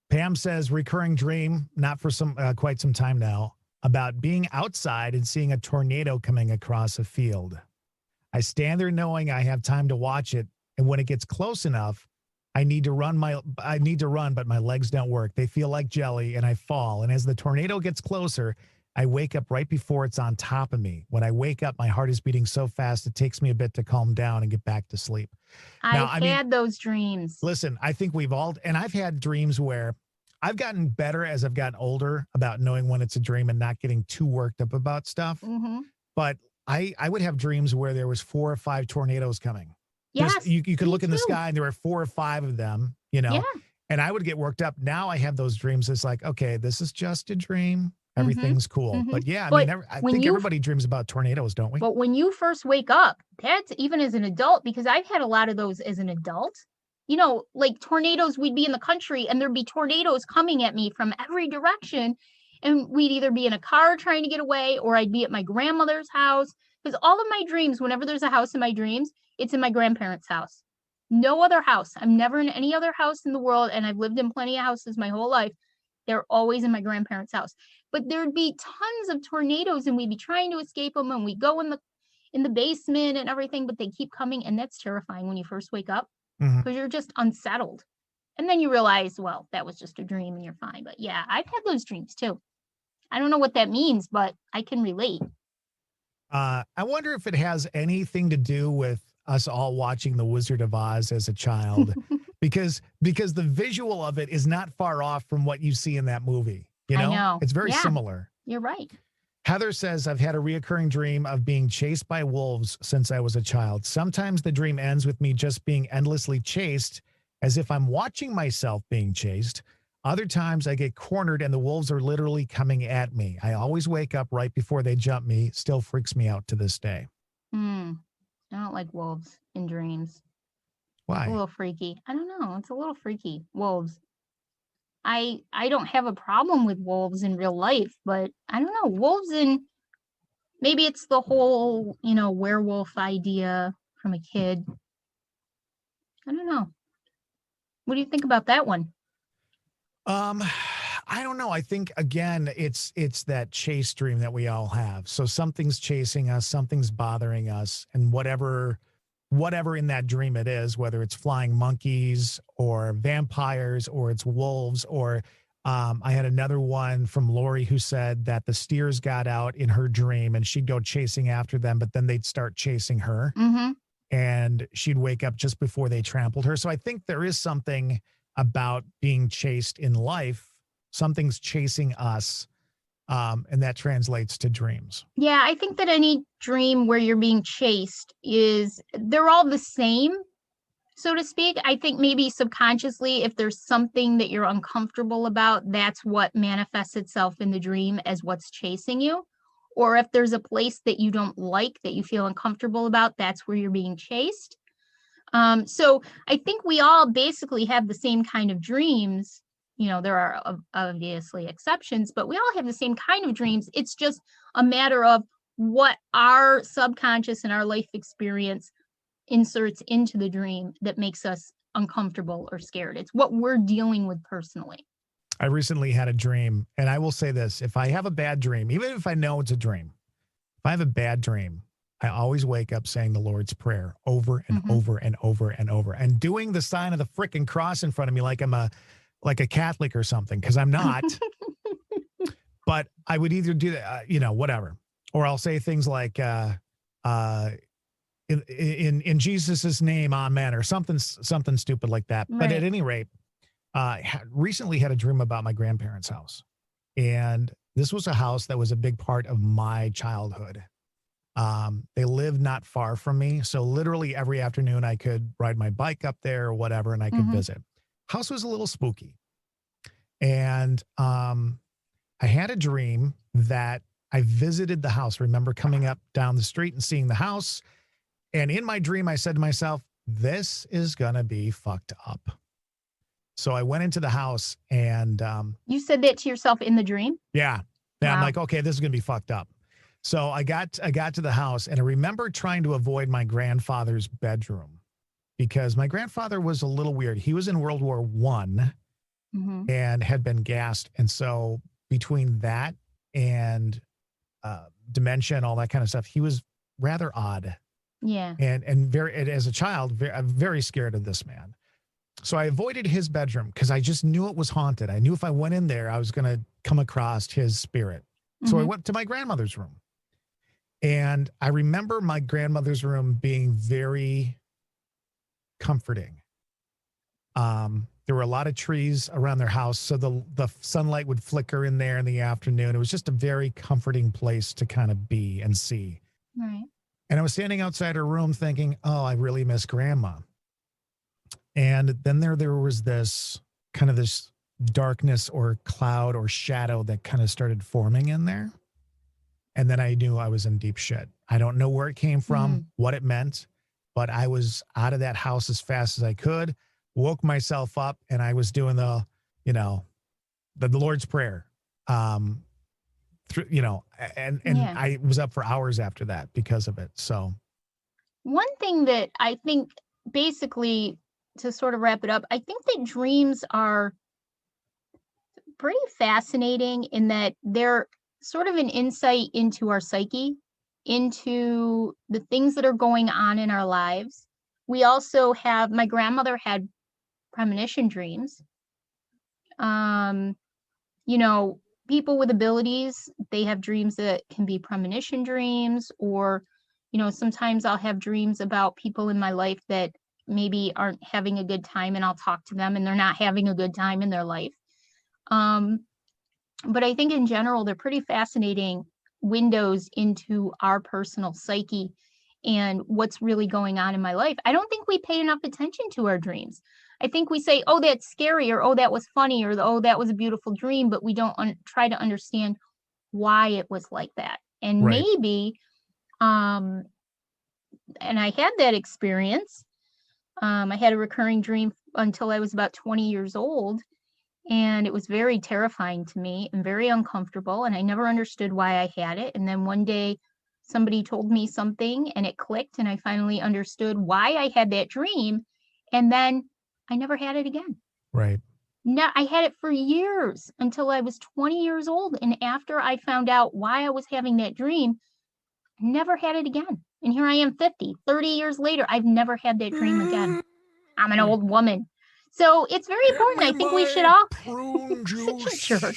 Pam says, recurring dream, not for quite some time now, about being outside and seeing a tornado coming across a field. I stand there knowing I have time to watch it, and when it gets close enough, I need to run, but my legs don't work. They feel like jelly, and I fall. And as the tornado gets closer, I wake up right before it's on top of me. When I wake up, my heart is beating so fast, it takes me a bit to calm down and get back to sleep. I've had those dreams. Listen, I think we've all, and I've had dreams where I've gotten better as I've gotten older about knowing when it's a dream and not getting too worked up about stuff. Mm-hmm. But I would have dreams where there was 4 or 5 tornadoes coming. Yes, you could look in the sky and there were 4 or 5 of them, and I would get worked up. Now I have those dreams. It's like, okay, this is just a dream. Mhm. everything's cool. Mhm. But yeah, I mean, But I when think you everybody dreams about tornadoes, don't we? but when you first wake up, that's even as an adult, because I've had a lot of those as an adult. Like tornadoes, we'd be in the country and there'd be tornadoes coming at me from every direction. And we'd either be in a car trying to get away, or I'd be at my grandmother's house. Because all of my dreams, whenever there's a house in my dreams, it's in my grandparents' house. No other house. I'm never in any other house in the world. And I've lived in plenty of houses my whole life. They're always in my grandparents' house. But there'd be tons of tornadoes and we'd be trying to escape them, and we go in the basement and everything, but they keep coming, and that's terrifying when you first wake up Mhm. because you're just unsettled. And then you realize, well, that was just a dream and you're fine. But yeah, I've had those dreams too. I don't know what that means, but I can relate. I wonder if it has anything to do with us all watching The Wizard of Oz as a child, because the visual of it is not far off from what you see in that movie. I know. It's very Yeah, similar. you're right. Heather says, I've had a reoccurring dream of being chased by wolves since I was a child. Sometimes the dream ends with me just being endlessly chased, as if I'm watching myself being chased. Other times I get cornered and the wolves are literally coming at me. I always wake up right before they jump me. Still freaks me out to this day. Hmm. I don't like wolves in dreams. It's a Why? little freaky. I don't know. It's a little freaky. Wolves. I don't have a problem with wolves in real life, but I don't know. Wolves in maybe it's the whole, werewolf idea from a kid. I don't know. What do you think about that one? Um, I don't know. I think again, it's that chase dream that we all have. So something's chasing us, something's bothering us, and whatever in that dream it is, whether it's flying monkeys or vampires or it's wolves or I had another one from Lori who said that the steers got out in her dream and she'd go chasing after them, but then they'd start chasing her Mm-hmm. and she'd wake up just before they trampled her. So I think there is something about being chased in life. Something's chasing us, and that translates to dreams. Yeah, I think that any dream where you're being chased they're all the same, so to speak. I think maybe subconsciously, if there's something that you're uncomfortable about, that's what manifests itself in the dream as what's chasing you. Or if there's a place that you don't like, that you feel uncomfortable about, that's where you're being chased. So I think we all basically have the same kind of dreams. There are obviously exceptions, but we all have the same kind of dreams. It's just a matter of what our subconscious and our life experience inserts into the dream that makes us uncomfortable or scared. It's what we're dealing with personally. I recently had a dream, and I will say this: if I have a bad dream, even if I know it's a dream, if I have a bad dream, I always wake up saying the Lord's Prayer over and Mm-hmm. over and over and over, and doing the sign of the frickin' cross in front of me like I'm like a Catholic or something, because I'm not. But I would either do that, whatever, or I'll say things like in Jesus's name, Amen, or something stupid like that. But at Right. any rate, recently had a dream about my grandparents' house, and this was a house that was a big part of my childhood. They lived not far from me, so literally every afternoon I could ride my bike up there or whatever, and I could Mm-hmm. visit. House was a little spooky, and I had a dream that I visited the house. Remember coming up down the street and seeing the house, and in my dream I said to myself, "This is gonna be fucked up." So I went into the house and You said that to yourself in the dream? yeah, I'm Wow. like, okay, this is gonna be fucked up. So I got to the house and I remember trying to avoid my grandfather's bedroom because my grandfather was a little weird. He was in World War I Mm-hmm. and had been gassed, and so between that and dementia and all that kind of stuff, he was rather odd Yeah. and very as a child, very scared of this man. So I avoided his bedroom because I just knew it was haunted. I knew if I went in there, I was going to come across his spirit. So I Mm-hmm. went to my grandmother's room. And I remember my grandmother's room being very comforting. There were a lot of trees around their house, so the sunlight would flicker in there in the afternoon. It was just a very comforting place to kind of be and see. Right. And I was standing outside her room thinking, oh, I really miss grandma. And then there was this kind of this darkness or cloud or shadow that kind of started forming in there. And then I knew I was in deep shit. I don't know where it came from, what it meant, but I was out of that house as fast as I could, woke myself up, and I was doing the Lord's Prayer. And I was up for hours after that because of it. So one thing that I think, basically, to sort of wrap it up, I think that dreams are pretty fascinating in that they're sort of an insight into our psyche, into the things that are going on in our lives. We also have, my grandmother had premonition dreams. People with abilities, they have dreams that can be premonition dreams, or, sometimes I'll have dreams about people in my life that maybe aren't having a good time, and I'll talk to them and they're not having a good time in their life. But I think in general, they're pretty fascinating windows into our personal psyche and what's really going on in my life. I don't think we pay enough attention to our dreams. I think we say, oh, that's scary, or oh, that was funny, or oh, that was a beautiful dream, but we don't try to understand why it was like that. And maybe, and I had that experience. I had a recurring dream until I was about 20 years old. And it was very terrifying to me and very uncomfortable. And I never understood why I had it. And then one day somebody told me something and it clicked. And I finally understood why I had that dream. And then I never had it again. Right. No, I had it for years until I was 20 years old. And after I found out why I was having that dream, I never had it again. And here I am 30 years later. I've never had that dream again. I'm an old woman. So it's very important. I think we should all. You're such a jerk.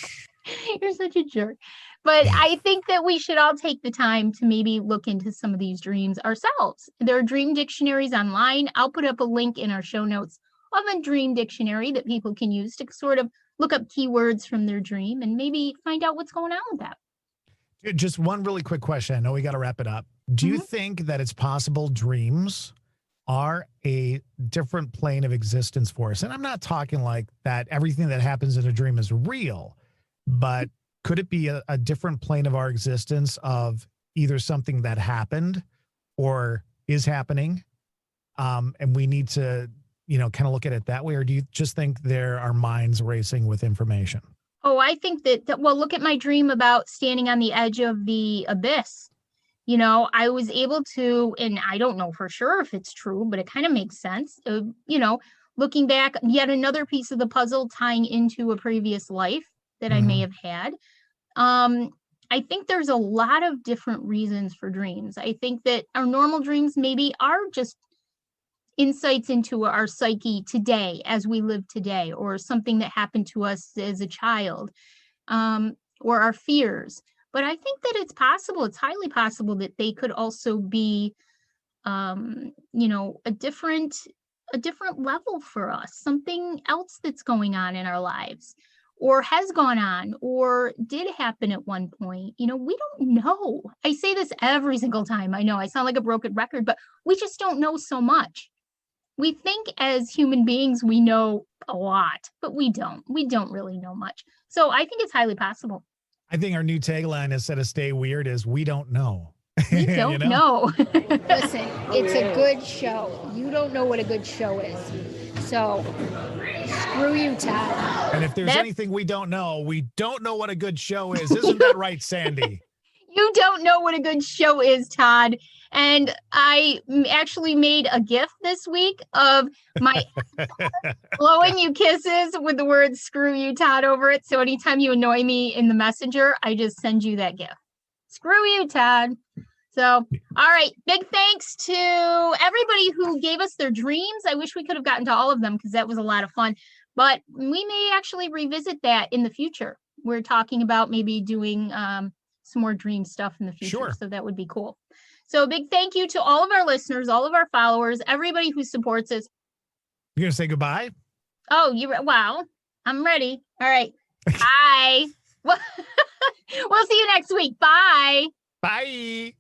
You're such a jerk. But I think that we should all take the time to maybe look into some of these dreams ourselves. There are dream dictionaries online. I'll put up a link in our show notes of a dream dictionary that people can use to sort of look up keywords from their dream and maybe find out what's going on with that. Just one really quick question. I know we got to wrap it up. Do you think that it's possible dreams are a different plane of existence for us? And I'm not talking like that everything that happens in a dream is real, but could it be a different plane of our existence of either something that happened or is happening? And we need to, kind of look at it that way? Or do you just think there are minds racing with information? Oh, I think that, well, look at my dream about standing on the edge of the abyss. I was able to, and I don't know for sure if it's true, but it kind of makes sense. Looking back, yet another piece of the puzzle tying into a previous life that I may have had. I think there's a lot of different reasons for dreams. I think that our normal dreams maybe are just insights into our psyche today as we live today, or something that happened to us as a child, or our fears. But I think that it's possible, it's highly possible that they could also be, a different level for us, something else that's going on in our lives, or has gone on, or did happen at one point. We don't know. I say this every single time. I know I sound like a broken record, but we just don't know so much. We think as human beings, we know a lot, but we don't. We don't really know much. So I think it's highly possible. I think our new tagline instead of "Stay Weird" is "We don't know." We don't know. Listen, it's a good show. You don't know what a good show is. So, screw you, Todd. And if there's anything we don't know what a good show is. Isn't that right, Sandy? You don't know what a good show is, Todd. And I actually made a GIF this week of my blowing you kisses with the word "screw you, Todd" over it. So anytime you annoy me in the messenger, I just send you that GIF. Screw you, Todd. So, all right. Big thanks to everybody who gave us their dreams. I wish we could have gotten to all of them because that was a lot of fun. But we may actually revisit that in the future. We're talking about maybe doing some more dream stuff in the future. Sure. So that would be cool. So a big thank you to all of our listeners, all of our followers, everybody who supports us. You're going to say goodbye? Oh, wow. I'm ready. All right. Bye. We'll see you next week. Bye. Bye.